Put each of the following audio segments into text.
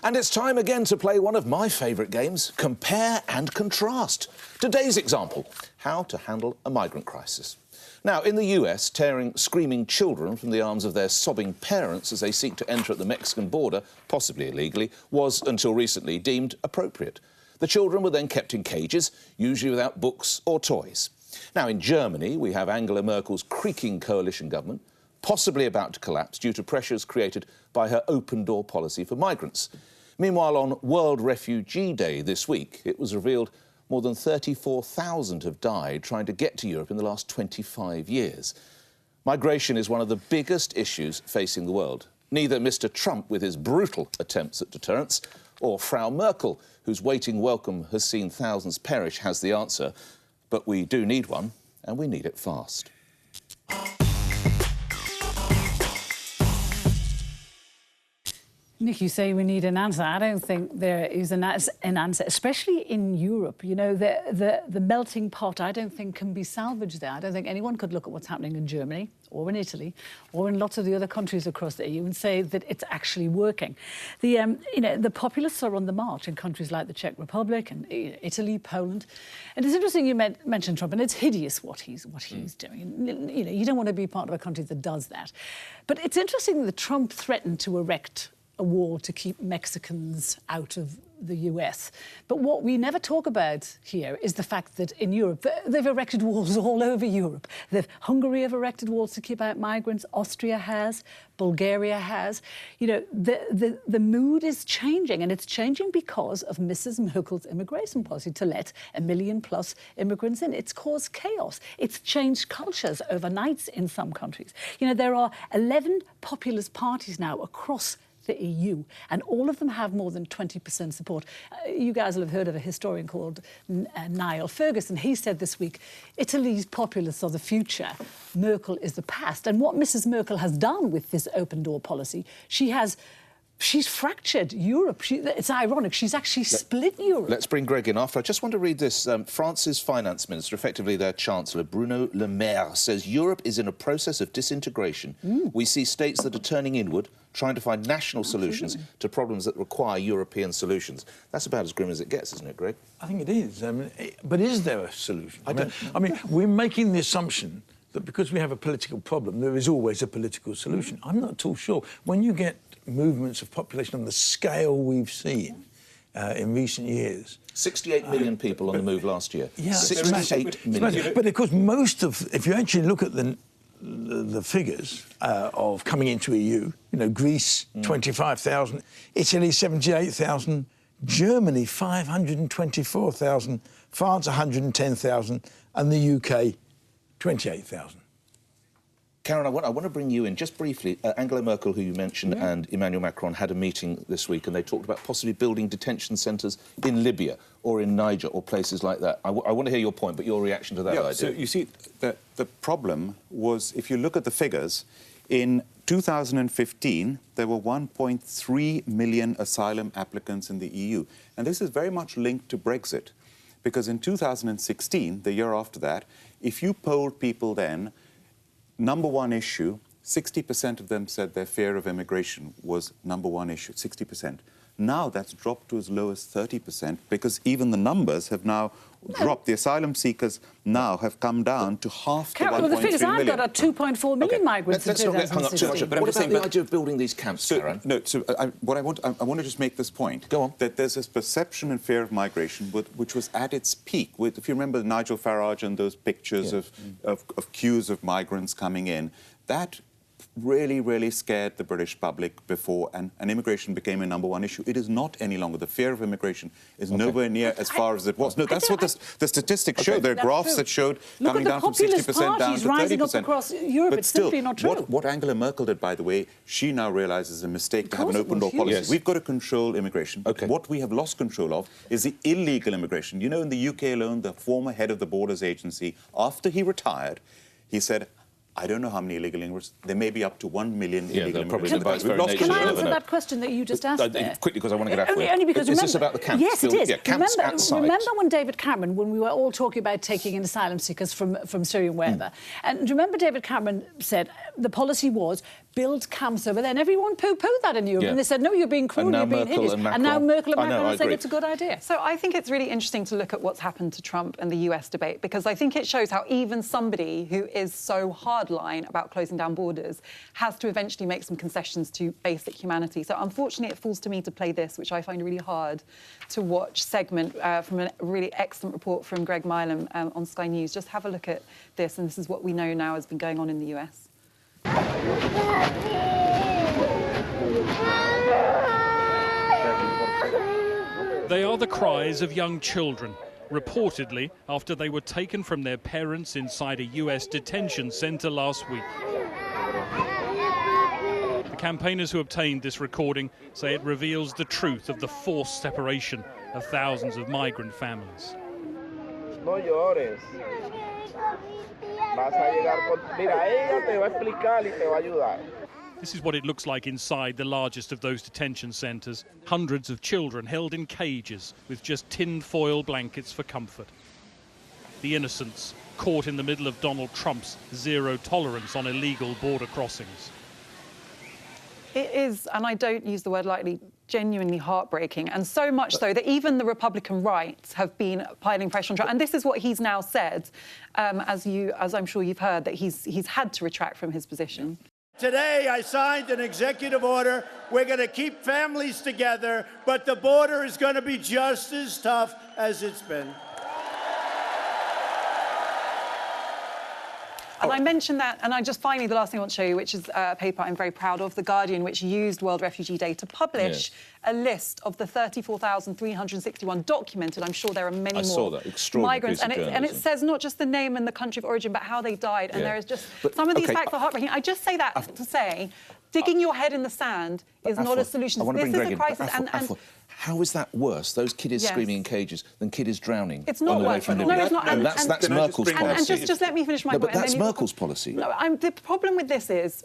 And it's time again to play one of my favourite games, Compare and Contrast. Today's example, how to handle a migrant crisis. Now, in the US, tearing screaming children from the arms of their sobbing parents as they seek to enter at the Mexican border, possibly illegally, was, until recently, deemed appropriate. The children were then kept in cages, usually without books or toys. Now, in Germany, we have Angela Merkel's creaking coalition government, possibly about to collapse due to pressures created by her open-door policy for migrants. Meanwhile, on World Refugee Day this week, it was revealed more than 34,000 have died trying to get to Europe in the last 25 years. Migration is one of the biggest issues facing the world. Neither Mr. Trump, with his brutal attempts at deterrence, or Frau Merkel, whose waiting welcome has seen thousands perish, has the answer. But we do need one, and we need it fast. Nick, you say we need an answer. I don't think there is an answer, especially in Europe. You know, the melting pot, I don't think, can be salvaged there. I don't think anyone could look at what's happening in Germany or in Italy or in lots of the other countries across the EU and say that it's actually working. The populists are on the march in countries like the Czech Republic and Italy, Poland. And it's interesting you mentioned Trump, and it's hideous what he's doing. You don't want to be part of a country that does that. But it's interesting that Trump threatened to erect a wall to keep Mexicans out of the US. But what we never talk about here is the fact that in Europe, they've erected walls all over Europe. Hungary have erected walls to keep out migrants. Austria has. Bulgaria has. You know, the mood is changing, and it's changing because of Mrs. Merkel's immigration policy to let 1 million+ immigrants in. It's caused chaos. It's changed cultures overnight in some countries. You know, there are 11 populist parties now across the EU, and all of them have more than 20% support. You guys will have heard of a historian called Niall Ferguson. He said this week, Italy's populists are the future, Merkel is the past. And what Mrs. Merkel has done with this open-door policy, she's fractured Europe. It's ironic. She's actually split Europe. Let's bring Greg in after. I just want to read this. France's finance minister, effectively their chancellor, Bruno Le Maire, says Europe is in a process of disintegration. We see states that are turning inward, trying to find national solutions to problems that require European solutions. That's about as grim as it gets, isn't it, Greg? I think it is. But is there a solution? I mean, we're making the assumption that because we have a political problem, there is always a political solution. I'm not at all sure. When you get movements of population on the scale we've seen in recent years... 68 million people on the move last year. Yeah, 68 million. But of course, if you actually look at the figures of coming into EU, you know, Greece, 25,000, Italy, 78,000, Germany, 524,000, France, 110,000, and the UK, 28,000. Karen, I want to bring you in just briefly. Angela Merkel, who you mentioned, and Emmanuel Macron had a meeting this week, and they talked about possibly building detention centres in Libya or in Niger or places like that. I want to hear your point, but your reaction to that idea. So you see, the problem was, if you look at the figures, in 2015, there were 1.3 million asylum applicants in the EU. And this is very much linked to Brexit, because in 2016, the year after that, if you polled people then, number one issue, 60% of them said their fear of immigration was number one issue, 60%. Now that's dropped to as low as 30% because even the numbers have now dropped. The asylum seekers now have come down to half the 1.3 million. Well, the figures I've got are 2.4 million migrants in 2016. Let's not get hung up too much. But what about the idea of building these camps, Karen? No, so I want to just make this point. Go on. That there's this perception and fear of migration which was at its peak. If you remember Nigel Farage and those pictures of queues of migrants coming in, that really scared the British public before, and immigration became a number one issue. It is not any longer. The fear of immigration is nowhere near as far as it was. No, that's what the statistics show. There are graphs that showed coming down from 60% down to 30%. Rising up across Europe. But it's still, simply not true. What Angela Merkel did, by the way, she now realises a mistake to have an open-door policy. Yes. We've got to control immigration. What we have lost control of is the illegal immigration. You know, in the UK alone, the former head of the Borders Agency, after he retired, he said, I don't know how many illegal immigrants. There may be up to 1 million illegal immigrants. Probably by its very nature. Can I you never answer know. that question that you just asked there? Quickly, because I want to get after Only because Is this about the camps? Yes, it is. Yeah, camps at site. Remember when David Cameron, when we were all talking about taking in asylum seekers from Syria and wherever, and remember David Cameron said the policy was build camps over there, and everyone pooh-poohed that in Europe, and they said, no, you're being cruel, you're being hideous. And now Merkel and Macron are saying it's a good idea. So I think it's really interesting to look at what's happened to Trump and the US debate, because I think it shows how even somebody who is so hardline about closing down borders has to eventually make some concessions to basic humanity. So unfortunately, it falls to me to play this, which I find really hard to watch, segment from a really excellent report from Greg Milam on Sky News. Just have a look at this, and this is what we know now has been going on in the US. They are the cries of young children, reportedly after they were taken from their parents inside a US detention centre last week. The campaigners who obtained this recording say it reveals the truth of the forced separation of thousands of migrant families. No llores. Vas a llegar con... Mira, ella te va a explicar y te va a ayudar. This is what it looks like inside the largest of those detention centres. Hundreds of children held in cages with just tin foil blankets for comfort. The innocents caught in the middle of Donald Trump's zero tolerance on illegal border crossings. It is, and I don't use the word lightly, genuinely heartbreaking, and so much so that even the Republican right have been piling pressure on Trump. And this is what he's now said, as I'm sure you've heard, that he's had to retract from his position. Today, I signed an executive order. We're going to keep families together, but the border is going to be just as tough as it's been. And I mentioned that, and I just finally, the last thing I want to show you, which is a paper I'm very proud of, The Guardian, which used World Refugee Day to publish a list of the 34,361 documented, I'm sure there are many more, saw that. Extraordinary migrants. piece of And it says not just the name and the country of origin, but how they died. And there is just, some of these facts are heartbreaking. I just say that to say, digging your head in the sand is not a solution. This is a crisis. How is that worse, those kiddies screaming in cages, than kiddies drowning it's not on the way worse. from No, Libya? it's not. And that's Merkel's policy. And just let me finish my point. point. But that's Merkel's policy. No, the problem with this is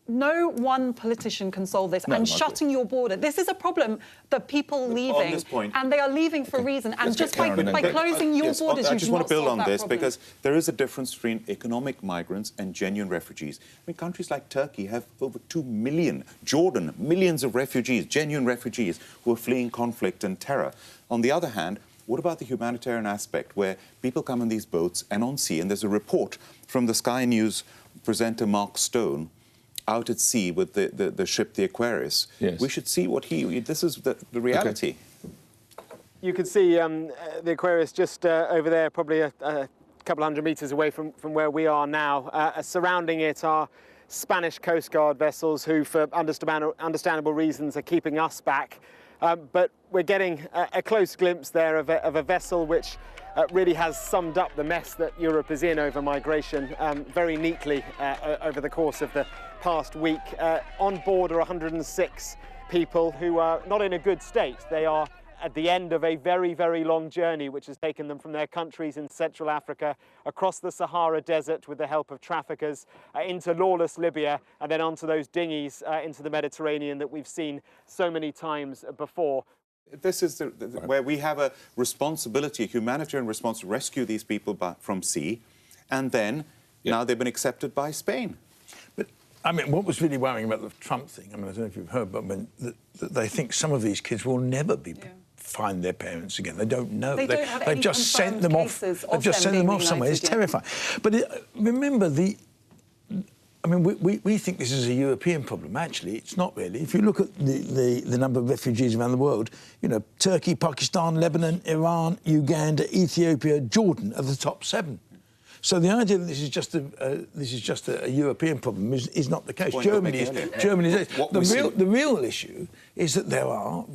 no one politician can solve this. And shutting your border, this is a problem that people leaving, and they are leaving for a reason. And just by closing your borders, I just want to build on this problem. because there is a difference between economic migrants and genuine refugees. I mean, countries like Turkey have over 2 million, Jordan, millions of refugees, genuine refugees who are fleeing conflict and terror. On the other hand, what about the humanitarian aspect where people come in these boats and on sea, and there's a report from the Sky News presenter Mark Stone out at sea with the ship, the Aquarius. We should see what this is the reality. You could see the Aquarius just over there, probably a couple hundred metres away from where we are now. Surrounding it are Spanish Coast Guard vessels who, for understandable reasons, are keeping us back. But we're getting a close glimpse there of a vessel which really has summed up the mess that Europe is in over migration very neatly over the course of the past week. On board are 106 people who are not in a good state. They are at the end of a very, very long journey which has taken them from their countries in Central Africa, across the Sahara Desert with the help of traffickers, into lawless Libya, and then onto those dinghies into the Mediterranean that we've seen so many times before. This is where we have a responsibility, a humanitarian response to rescue these people from sea, and then now they've been accepted by Spain. But, I mean, what was really worrying about the Trump thing, I mean, I don't know if you've heard, but that they think some of these kids will never be find their parents again. They don't know. They've just sent them off. They've just sent them off somewhere. It's terrifying. But remember, I mean, we think this is a European problem. Actually, it's not really. If you look at the number of refugees around the world, you know, Turkey, Pakistan, Lebanon, Iran, Uganda, Ethiopia, Jordan are the top 7. So the idea that this is just a European problem is not the case. Germany is. The real issue is that there are,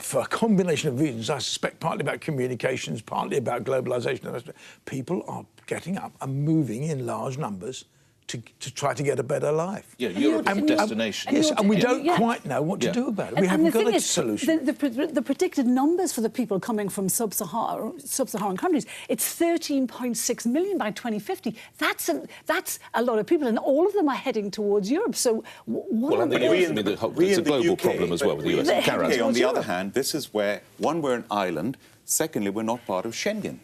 for a combination of reasons, I suspect partly about communications, partly about globalisation, people are getting up and moving in large numbers to try to get a better life. Yeah, Europe is a destination. Yes, and we don't quite know what to do about it. We haven't got a solution. The predicted numbers for the people coming from sub-Saharan countries, it's 13.6 million by 2050. That's a lot of people, and all of them are heading towards Europe. So it's a global problem as well with the US. UK, on the other hand, this is where, one, we're an island, secondly, we're not part of Schengen.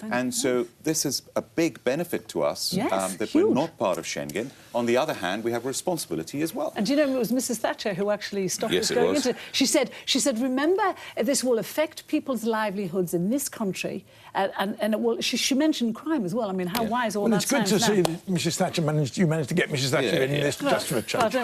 And so this is a big benefit to us, that we're not part of Schengen. On the other hand, we have a responsibility as well. And do you know, it was Mrs. Thatcher who actually stopped us going into it. She said, remember, this will affect people's livelihoods in this country, and it will. She mentioned crime as well. I mean, how wise all that sounds. Well, it's good to see that Mrs. Thatcher managed to get Mrs. Thatcher in this just for a change.